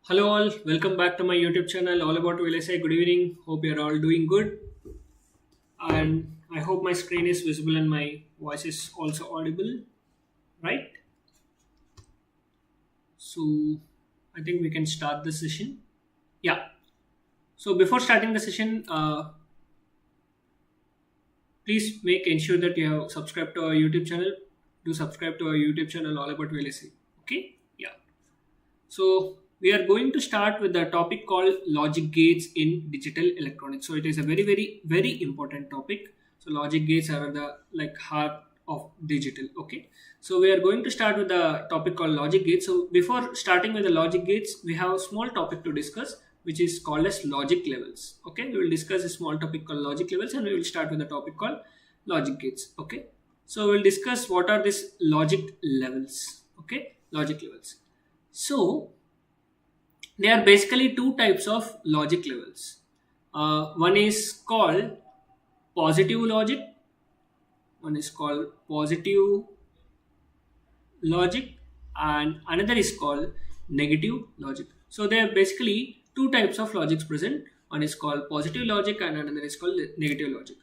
Hello all, welcome back to my YouTube channel all about VLSI. Good evening. Hope you're all doing good. And I hope my screen is visible and my voice is also audible, right? So I think we can start the session. Yeah. So before starting the session, please make ensure that you have subscribed to our YouTube channel. Do subscribe to our YouTube channel all about VLSI. Okay? Yeah. So we are going to start with the topic called logic gates in digital electronics. So it is a very important topic. So logic gates are the heart of digital. Okay. So we are going to start with the topic called logic gates. So before starting with the logic gates, we have a small topic to discuss, which is called as logic levels. Okay. We will discuss a small topic called logic levels, and we will start with the topic called logic gates. Okay. So we'll discuss what are these logic levels. Okay. Logic levels. So there are basically two types of logic levels. One is called positive logic. One is called positive logic, and another is called negative logic. So there are basically two types of logics present. One is called positive logic, and another is called negative logic.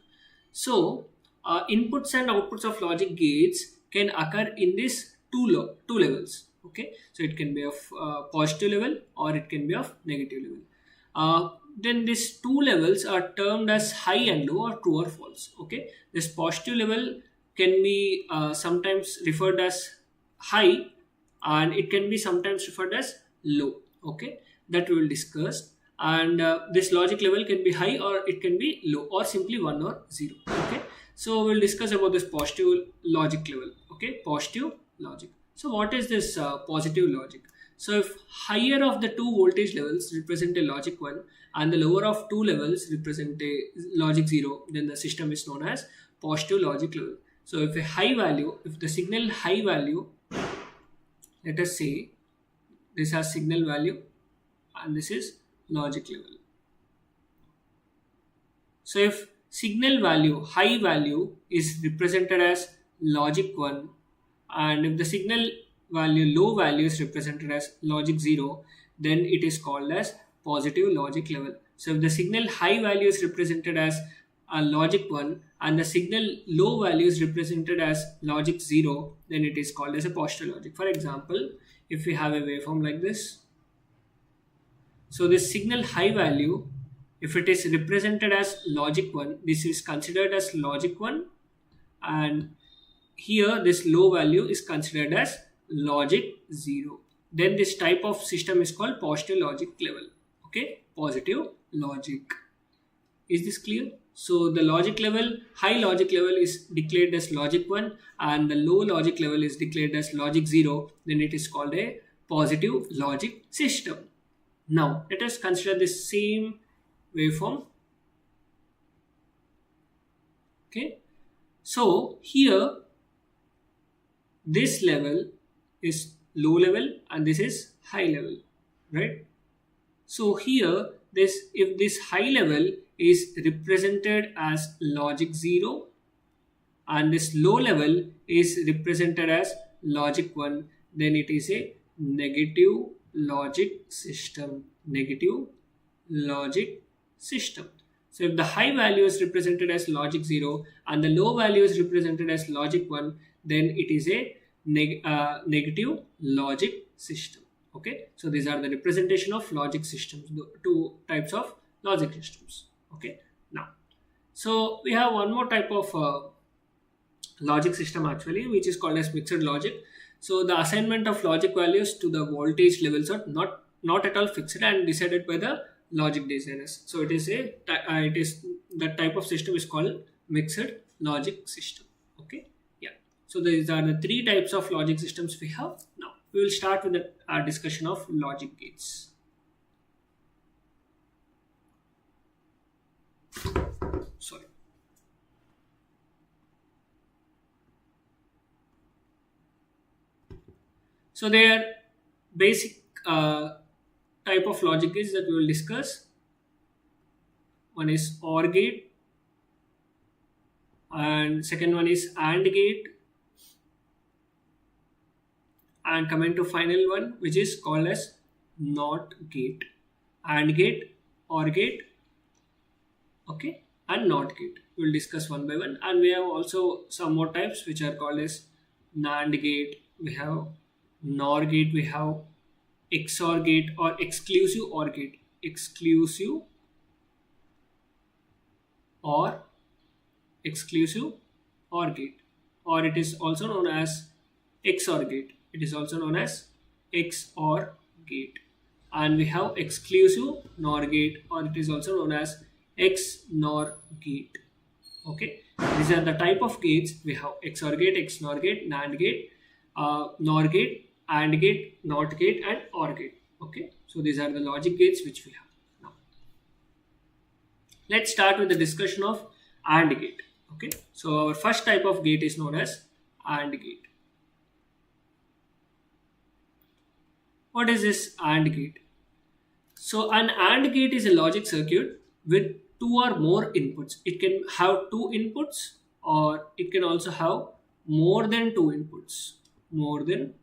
So inputs and outputs of logic gates can occur in these two levels. Okay, so it can be of positive level or it can be of negative level. Then these two levels are termed as high and low, or true or false. Okay, this positive level can be sometimes referred as high, and it can be sometimes referred as low. Okay, that we will discuss. And this logic level can be high or it can be low, or simply 1 or 0. Okay, so we'll discuss about this positive logic level. Okay, positive logic. So what is this positive logic? So if higher of the two voltage levels represent a logic 1 and the lower of two levels represent a logic 0, then the system is known as positive logic level. So if the signal high value, let us say this has signal value and this is logic level. So if signal value, high value, is represented as logic 1, and if the signal value, low value, is represented as logic 0, then it is called as positive logic level. So if the signal high value is represented as a logic 1 and the signal low value is represented as logic 0, then it is called as a positive logic. For example, if we have a waveform like this, so this signal high value, if it is represented as logic 1, this is considered as logic 1, and here this low value is considered as logic 0. Then this type of system is called positive logic level. Okay, positive logic. Is this clear? So the logic level, high logic level, is declared as logic 1 and the low logic level is declared as logic 0. Then it is called a positive logic system. Now let us consider this same waveform. Okay, so here this level is low level and this is high level, right? So here if this high level is represented as logic 0 and this low level is represented as logic 1, then it is a negative logic system. Negative logic system. So if the high value is represented as logic 0 and the low value is represented as logic 1, then it is a negative logic system. Okay, so these are the representation of logic systems, the two types of logic systems. Okay, now, so we have one more type of logic system actually, which is called as mixed logic. So the assignment of logic values to the voltage levels are not at all fixed and decided by the logic designers. So it is the type of system is called mixed logic system. Okay, yeah. So these are the three types of logic systems we have. Now we will start with the discussion of logic gates. Sorry. So their basic type of logic gates that we will discuss. One is OR gate, and second one is AND gate, and coming to final one, which is called as not gate, AND gate, OR gate, okay, and NOT gate. We'll discuss one by one. And we have also some more types which are called as NAND gate, we have NOR gate, we have XOR gate or exclusive OR gate, exclusive or exclusive OR gate, or it is also known as XOR gate. It is also known as XOR gate. And we have exclusive NOR gate, or it is also known as XNOR gate. Okay, these are the type of gates. We have XOR gate, XNOR gate, NAND gate, NOR gate, AND gate, NOT gate, and OR gate. Okay, so these are the logic gates which we have. Now, let's start with the discussion of AND gate. Okay, so our first type of gate is known as AND gate. What is this AND gate? So an AND gate is a logic circuit with two or more inputs. It can have two inputs, or it can also have more than two inputs. More than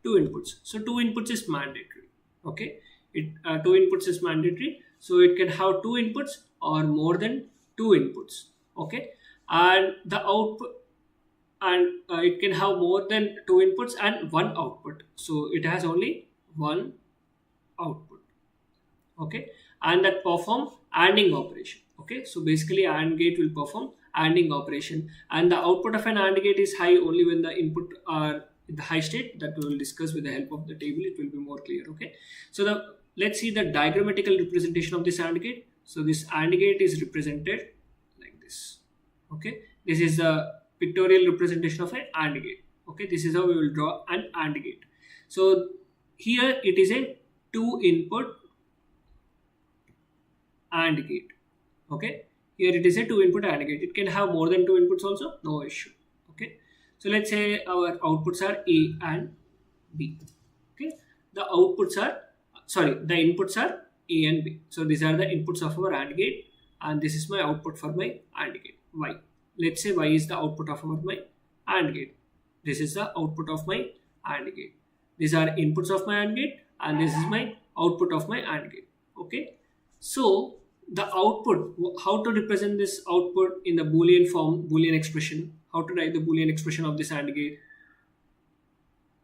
two inputs. So two inputs is mandatory. Okay, two inputs is mandatory. So it can have two inputs or more than two inputs. Okay, and the output, and it can have more than two inputs and one output. So it has only one output. Okay, and that perform ANDing operation. Okay, so basically AND gate will perform ANDing operation, and the output of an AND gate is high only when the input are in the high state. That we will discuss with the help of the table. It will be more clear. Okay, so let's see the diagrammatical representation of this AND gate. So this AND gate is represented like this. Okay, this is the pictorial representation of an AND gate. Okay, this is how we will draw an AND gate. So here it is a two input AND gate. Okay, here it is a two input AND gate. It can have more than two inputs also, no issue. Okay, so let's say our outputs are A and B. Okay, the inputs are A and B. So these are the inputs of our AND gate, and this is my output for my AND gate, Y. Let's say Y is the output of my AND gate. This is the output of my AND gate. These are inputs of my AND gate, and this is my output of my AND gate. Okay, so the output, how to represent this output in the Boolean form, Boolean expression, how to write the Boolean expression of this AND gate.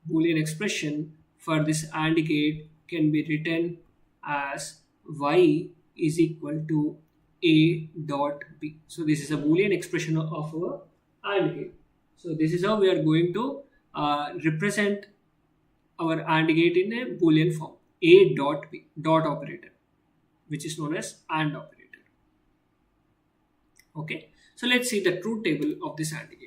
Boolean expression for this AND gate can be written as Y is equal to A dot B. So this is a Boolean expression of our AND gate. So this is how we are going to represent our AND gate in a Boolean form, A dot B, dot operator, which is known as AND operator. Okay, so let's see the truth table of this AND gate.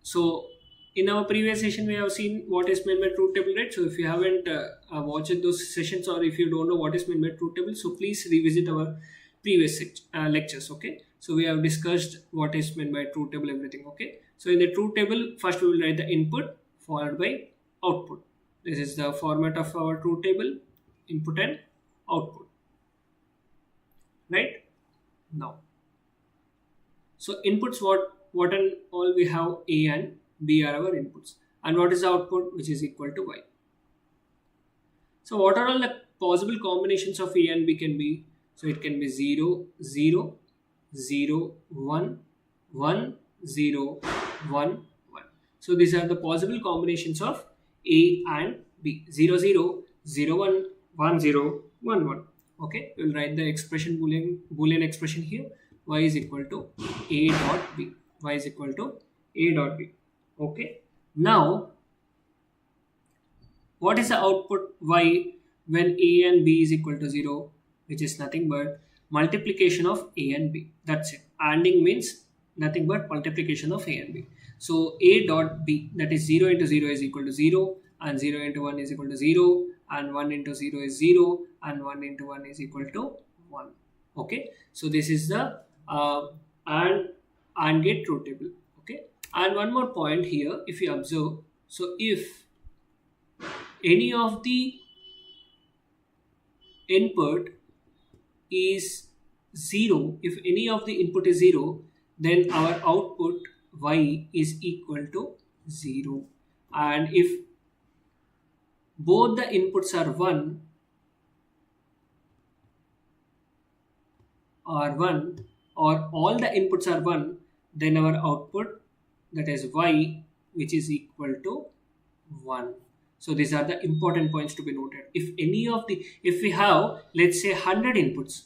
So in our previous session we have seen what is meant by truth table, right? So if you haven't watched those sessions, or if you don't know what is meant by truth table, so please revisit our previous lectures. Okay, so we have discussed what is meant by truth table, everything. Okay, so in the truth table, first we will write the input followed by output. This is the format of our truth table, input and output, right? Now, so inputs, what and all we have, A and B are our inputs, and what is the output, which is equal to Y. So what are all the possible combinations of A and B can be? So it can be 0, 0, 0, 1, 1, 0, 1, 1. So these are the possible combinations of A and B. 0, 0, 0, 1, 1, 0, 1, 1. Okay, we will write the expression, Boolean expression here. Y is equal to A dot B. Y is equal to A dot B. Okay, now what is the output Y when A and B is equal to 0? Which is nothing but multiplication of A and B. That's it. ANDing means nothing but multiplication of A and B. So A dot B, that is 0 into 0 is equal to 0, and 0 into 1 is equal to 0, and 1 into 0 is 0, and 1 into 1 is equal to 1. Okay, so this is the AND gate truth table. Okay, and one more point here, if you observe, so if any of the input is 0, if any of the input is 0, then our output y is equal to 0. And if both the inputs are 1 or all the inputs are 1, then our output, that is y, which is equal to 1. So these are the important points to be noted. If we have, let's say 100 inputs,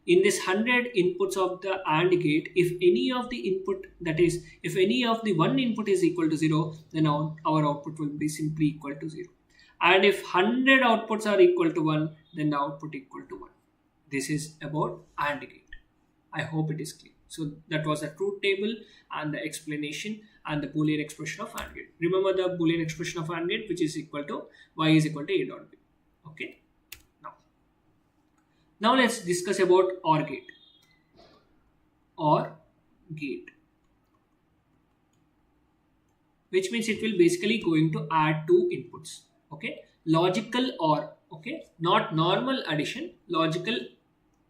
in this 100 inputs of the AND gate, if any of the one input is equal to 0, then our output will be simply equal to 0. And if 100 outputs are equal to 1, then the output equal to 1. This is about AND gate. I hope it is clear. So that was the truth table and the explanation and the Boolean expression of AND gate. Remember the Boolean expression of AND gate, which is equal to y is equal to a dot b. Okay. Now let's discuss about OR gate. OR gate, which means it will basically going to add two inputs. Okay, logical OR. Okay, not normal addition, logical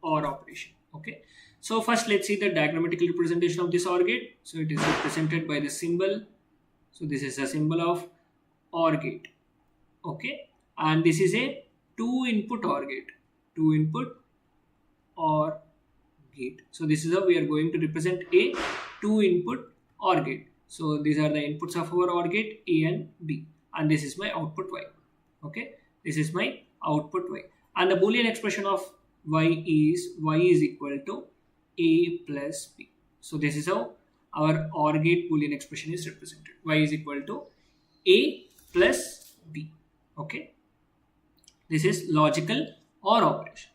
OR operation. Okay, so first let's see the diagrammatical representation of this OR gate. So it is represented by the symbol. So this is a symbol of OR gate. Okay, and this is a two input OR gate. Two input OR gate. So this is how we are going to represent a two input OR gate. So these are the inputs of our OR gate, A and B, and this is my output y. Okay, this is my output y, and the Boolean expression of y is equal to a plus b. So this is how our OR gate Boolean expression is represented. Y is equal to a plus b. Okay, this is logical OR operation.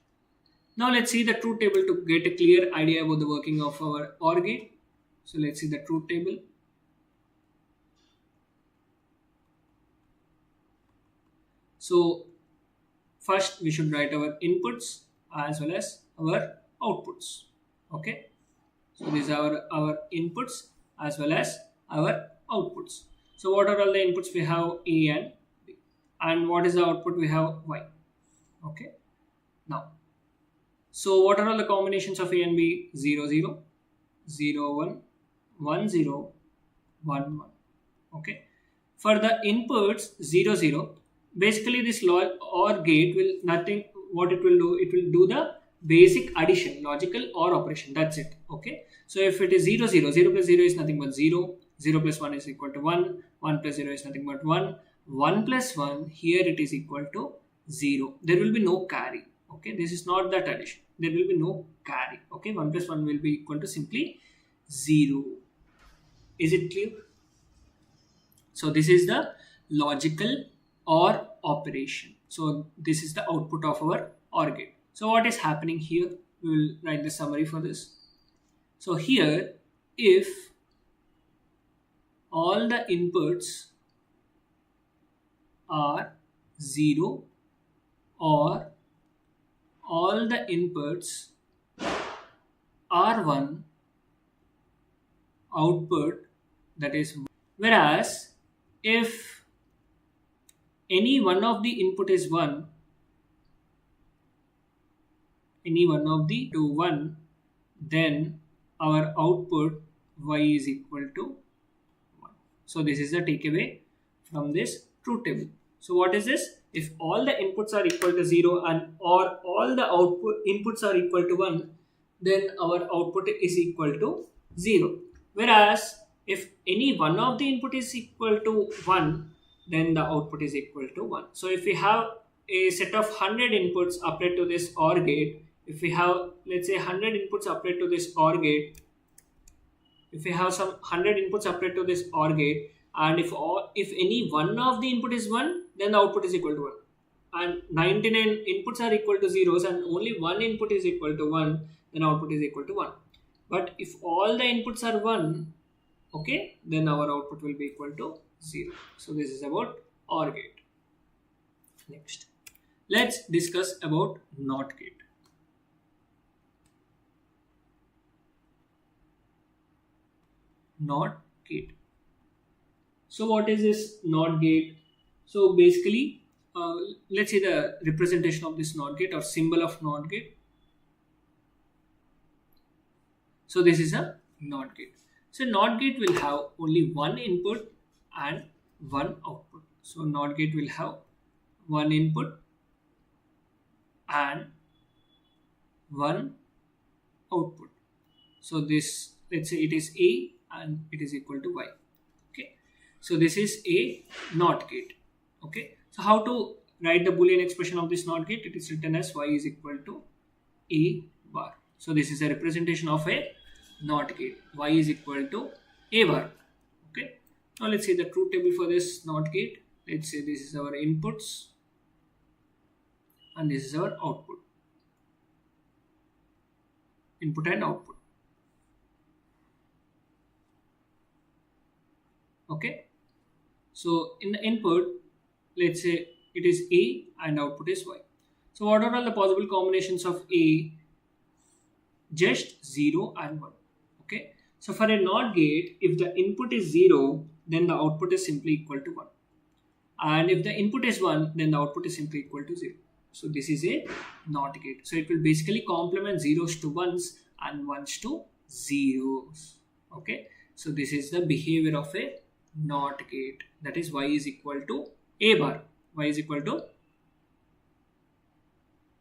Now let's see the truth table to get a clear idea about the working of our OR gate. So let's see the truth table. So first we should write our inputs as well as our outputs. Okay, so these are our inputs as well as our outputs. So what are all the inputs? We have A and B, and what is the output? We have Y. Okay, now, so what are all the combinations of A and B? 0 0, 0 1, 1 0, 1 1. Okay, for the inputs 0 0, basically this OR gate will nothing. What it will do the basic addition, logical OR operation. That's it. Okay, so if it is 0 0, 0 plus 0 is nothing but 0. 0 plus 1 is equal to 1. 1 plus 0 is nothing but 1. 1 plus 1, here it is equal to 0. There will be no carry. Okay, this is not that addition. There will be no carry. Okay, 1 plus 1 will be equal to simply 0. Is it clear? So this is the logical OR operation. So this is the output of our OR gate. So what is happening here? We will write the summary for this. So here, if all the inputs are 0 or all the inputs are 1, output, that is 1. Whereas if any one of the input is 1, any one of the to 1, then our output y is equal to 1. So this is the takeaway from this truth table. So what is this? If all the inputs are equal to 0 and or all the inputs are equal to 1, then our output is equal to 0. Whereas if any one of the input is equal to 1, then the output is equal to 1. So if we have a set of 100 inputs applied to this OR gate, if we have, let's say, 100 inputs applied to this OR gate, if we have some 100 inputs applied to this OR gate, and if any one of the input is 1, then the output is equal to 1. And 99 inputs are equal to zeros and only one input is equal to 1, then output is equal to 1. But if all the inputs are 1, okay, then our output will be equal to 0. So this is about OR gate. Next, let's discuss about NOT gate. NOT gate. So what is this NOT gate? So basically, let's see the representation of this NOT gate or symbol of NOT gate. So this is a NOT gate. So NOT gate will have only one input and one output. So NOT gate will have one input and one output. So this, let's say it is A and it is equal to Y. Okay. So this is a NOT gate. Okay. So how to write the Boolean expression of this NOT gate? It is written as Y is equal to A bar. So this is a representation of a NOT gate. Y is equal to A bar. Okay. Now let's see the truth table for this NOT gate. Let's say this is our inputs and this is our output. Input and output. Okay. So in the input, let's say it is A and output is Y. So what are all the possible combinations of A? Just 0 and 1. Okay. So for a NOT gate, if the input is 0, then the output is simply equal to 1. And if the input is 1, then the output is simply equal to 0. So this is a NOT gate. So it will basically complement zeros to ones and ones to zeros. Okay. So this is the behavior of a NOT gate. That is Y is equal to A bar. Y is equal to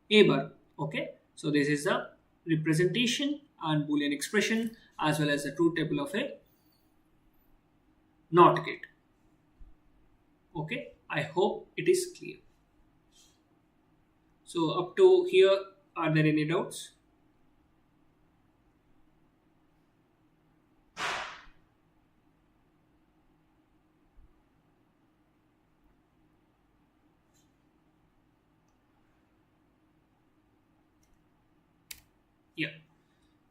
A bar. Okay. So this is the representation and Boolean expression as well as the truth table of a NOT gate. Okay. I hope it is clear. So up to here, are there any doubts? Yeah.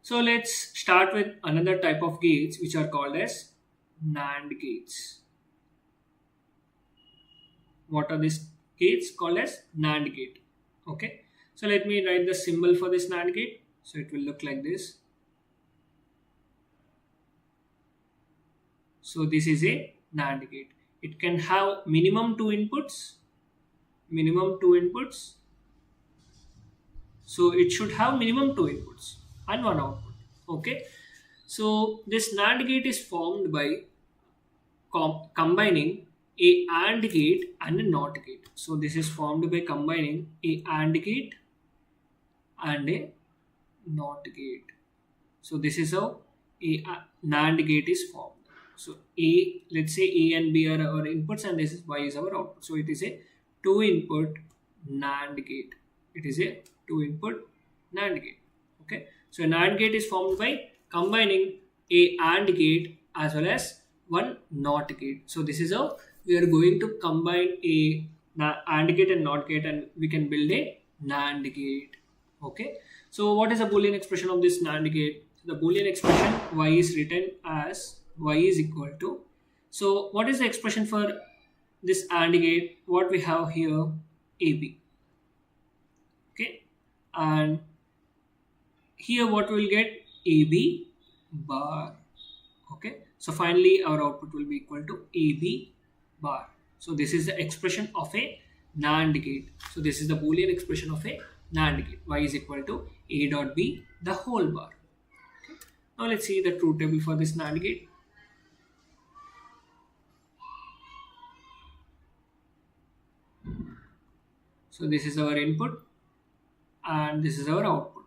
So let's start with another type of gates which are called as NAND gates. What are these gates? Called as NAND gate. Okay. So let me write the symbol for this NAND gate. So it will look like this. So this is a NAND gate. It can have minimum two inputs. So it should have minimum two inputs and one output. Okay. So this NAND gate is formed by combining a AND gate and a NOT gate. So this is formed by combining a AND gate and a NOT gate. So this is how a NAND gate is formed. So let's say A and B are our inputs and this is Y is our output. So it is a two input NAND gate. It is a two input NAND gate. Okay. So a NAND gate is formed by combining a AND gate as well as one NOT gate. So this is how we are going to combine a AND gate and NOT gate and we can build a NAND gate. Okay. So what is the Boolean expression of this NAND gate? The Boolean expression Y is written as Y is equal to. So what is the expression for this AND gate? What we have here, AB. Okay. And here what we will get, AB bar. Okay. So finally our output will be equal to AB bar. So this is the expression of a NAND gate. So this is the Boolean expression of a NAND gate. Y is equal to A dot B the whole bar. Okay. Now let's see the truth table for this NAND gate. So this is our input and this is our output.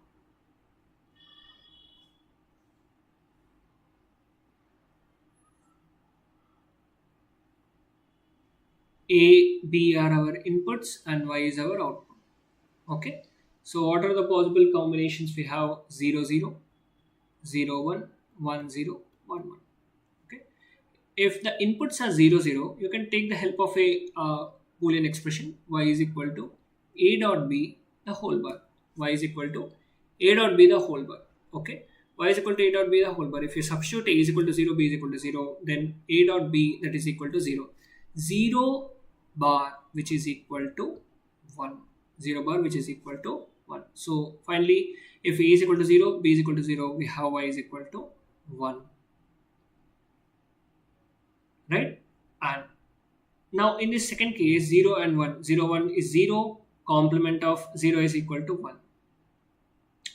A, B are our inputs and Y is our output. Okay. So what are the possible combinations we have? 0, 0, 0, 1, 1, 0, 1, 1. Okay. If the inputs are 0, 0, you can take the help of a Boolean expression. Y is equal to A dot B the whole bar. Y is equal to A dot B the whole bar. Okay. Y is equal to A dot B the whole bar. If you substitute A is equal to 0, B is equal to 0, then A dot B that is equal to 0. 0 bar which is equal to 1. 0 bar which is equal to 1. So finally, if A is equal to 0, B is equal to 0, we have Y is equal to 1. Right? And now in this second case, 0 and 1. 0, 1 is 0. Complement of 0 is equal to 1.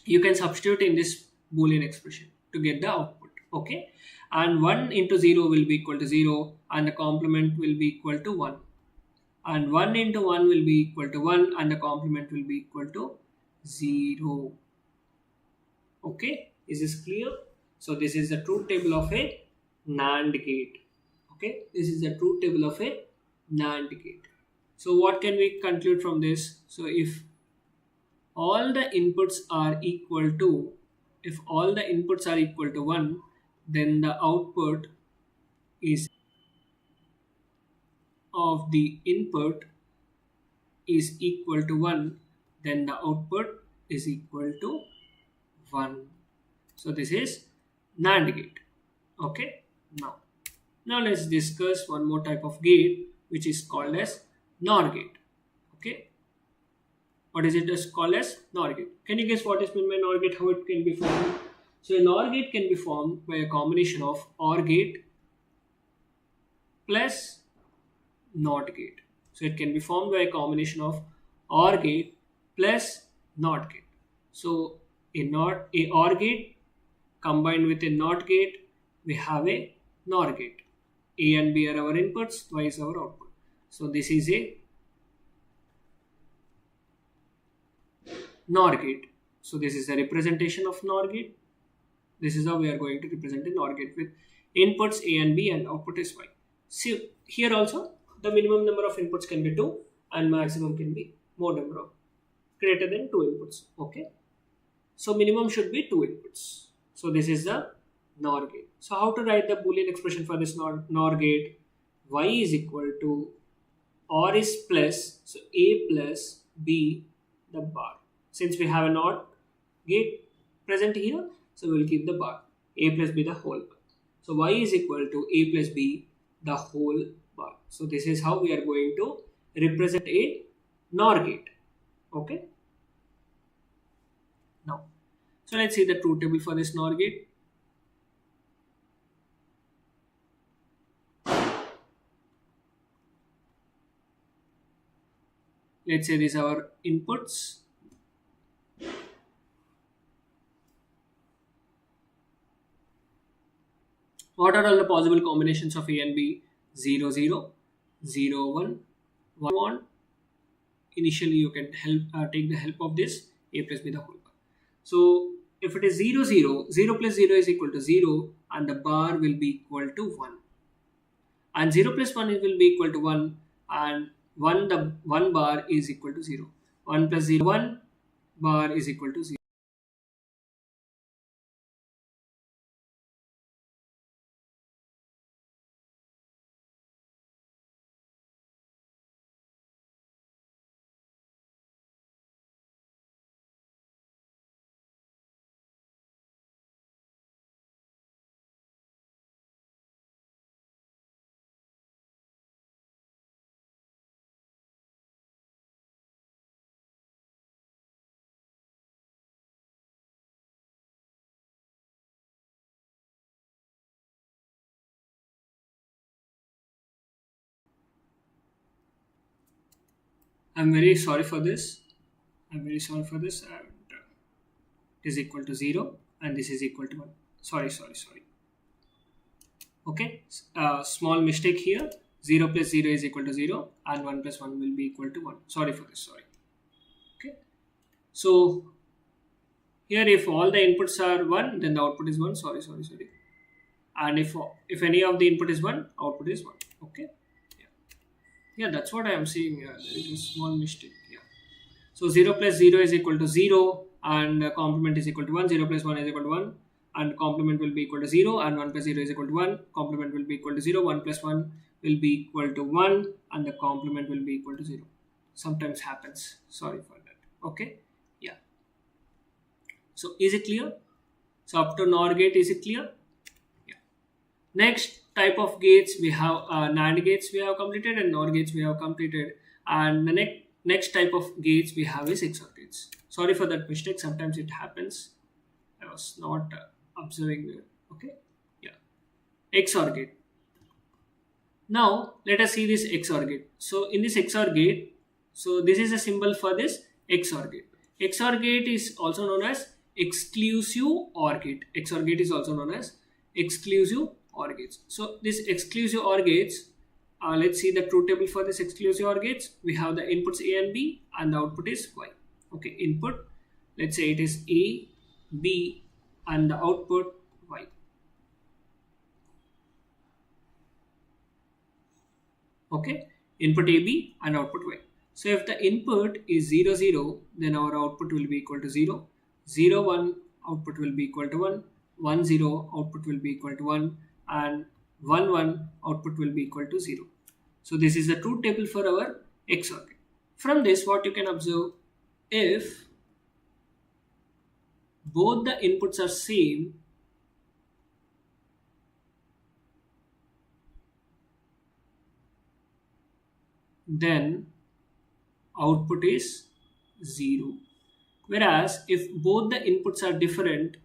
You can substitute in this Boolean expression. to get the output. Okay, and 1 into 0 will be equal to 0, and the complement will be equal to 1, and 1 into 1 will be equal to 1, and the complement will be equal to 0. Okay, is this clear? So this is the truth table of a NAND gate. Okay, this is the truth table of a NAND gate. So what can we conclude from this? So if all the inputs are equal to, if all the inputs are equal to 1, then the output is of the input is equal to 1, then the output is equal to 1. So this is NAND gate. Okay, now let's discuss one more type of gate, which is called as NOR gate. Okay, what is it called as NOR gate? Can you guess what is meant by NOR gate, how it can be formed? So a NOR gate can be formed by a combination of OR gate plus NOT gate. So it can be formed by a combination of OR gate plus NOT gate. So a OR gate combined with a NOT gate, we have a NOR gate. A and B are our inputs, Y is our output. So this is a NOR gate. So this is a representation of NOR gate. This is how we are going to represent a NOR gate with inputs A and B and output is Y. See here also the minimum number of inputs can be 2 and maximum can be more number of greater than 2 inputs. Okay. So minimum should be 2 inputs. So this is the NOR gate. So how to write the Boolean expression for this NOR gate? Y is equal to OR is plus, so A plus B the bar. Since we have a NOT gate present here, so we will keep the bar. A plus B the whole bar. So Y is equal to A plus B the whole bar. So this is how we are going to represent a NOR gate. Okay. Now, so let's see the truth table for this NOR gate. Let's say these are our inputs. What are all the possible combinations of A and B? 0, 0, 0, 1, 1, 1. Initially, you can take the help of this A plus B the whole bar. So if it is 0, 0, 0 plus 0 is equal to 0 and the bar will be equal to 1. And 0 plus 1 will be equal to 1 and 1 bar is equal to 0. 1 plus 0, 1 bar is equal to 0. I'm very sorry for this. And it is equal to 0 and this is equal to 1. Sorry. Okay, small mistake here. 0 plus 0 is equal to 0 and 1 plus 1 will be equal to 1. Sorry for this, sorry. Okay, so here if all the inputs are 1, then the output is 1. Sorry. And if any of the input is 1, output is 1. Okay, yeah, that's what I am seeing here. There is a small mistake. Yeah. So 0 plus 0 is equal to 0 and complement is equal to 1. 0 plus 1 is equal to 1 and complement will be equal to 0 and 1 plus 0 is equal to 1. Complement will be equal to 0. 1 plus 1 will be equal to 1 and the complement will be equal to 0. Sometimes happens. Sorry for that. Okay. Yeah. So is it clear? So up to NOR gate, is it clear? Yeah. Next type of gates we have NAND gates we have completed and NOR gates we have completed, and the next type of gates we have is XOR gates. Sorry for that mistake, sometimes it happens. I was not observing there. Okay, yeah, XOR gate. Now let us see this XOR gate. So in this XOR gate, so this is a symbol for this XOR gate. XOR gate is also known as exclusive OR gate. XOR gate is also known as exclusive OR gates. So this exclusive OR gates, let's see the truth table for this exclusive OR gates. We have the inputs A and B and the output is Y. Okay, input, let's say it is A, B and the output Y. Okay, input AB and output Y. So if the input is 0, 0, then our output will be equal to 0. 0, 1, output will be equal to 1. 1, 0, output will be equal to 1. And 1, 1, output will be equal to 0. So this is the truth table for our XOR gate. From this, what you can observe, if both the inputs are same, then output is 0. Whereas if both the inputs are different,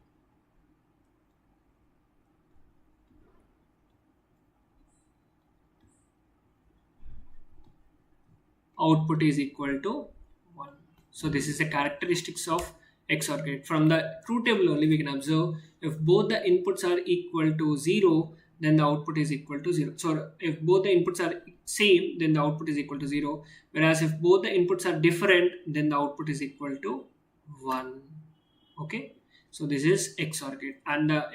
output is equal to 1. So this is the characteristics of XOR gate. From the truth table only we can observe, if both the inputs are equal to 0, then the output is equal to 0. So if both the inputs are same, then the output is equal to 0. Whereas if both the inputs are different, then the output is equal to 1. Okay. So this is XOR gate. And the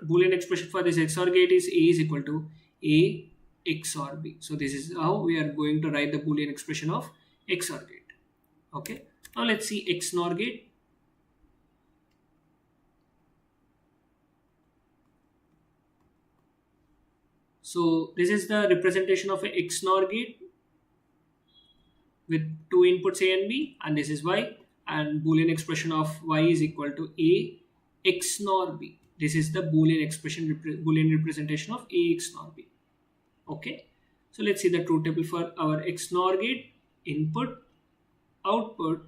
Boolean expression for this XOR gate is A is equal to A XOR B. So this is how we are going to write the Boolean expression of XOR gate. Okay. Now let's see XNOR gate. So this is the representation of a XNOR gate with two inputs A and B, and this is Y, and Boolean expression of Y is equal to A XNOR B. This is the Boolean expression, Boolean representation of A XNOR B. Okay, so let's see the truth table for our XNOR gate. Input, output,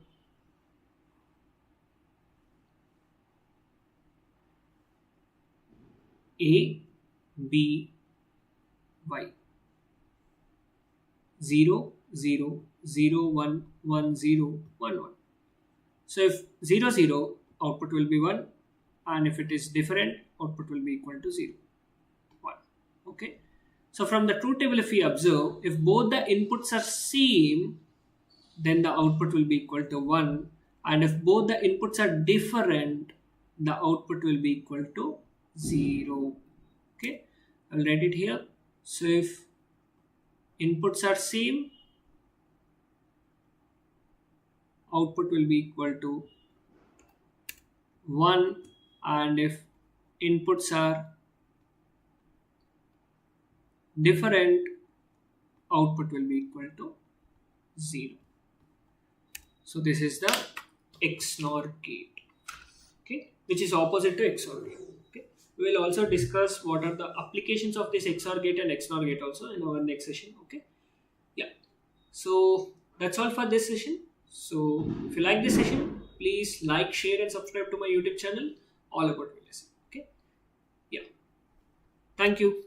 A, B, Y. 0, 0, 0, 1, 1, 0, 1, 1. So if 0, 0, output will be 1, and if it is different, output will be equal to 0, 1. Okay. So from the truth table, if we observe, if both the inputs are same, then the output will be equal to 1, and if both the inputs are different, the output will be equal to 0. Okay, I'll write it here. So if inputs are same, output will be equal to 1, and if inputs are different, output will be equal to 0. So this is the XNOR gate, okay, which is opposite to XOR gate. Okay, we will also discuss what are the applications of this XOR gate and XNOR gate also in our next session. Okay, yeah. So that's all for this session. So if you like this session, please like, share, and subscribe to my YouTube channel all about VLSI. Okay, yeah. Thank you.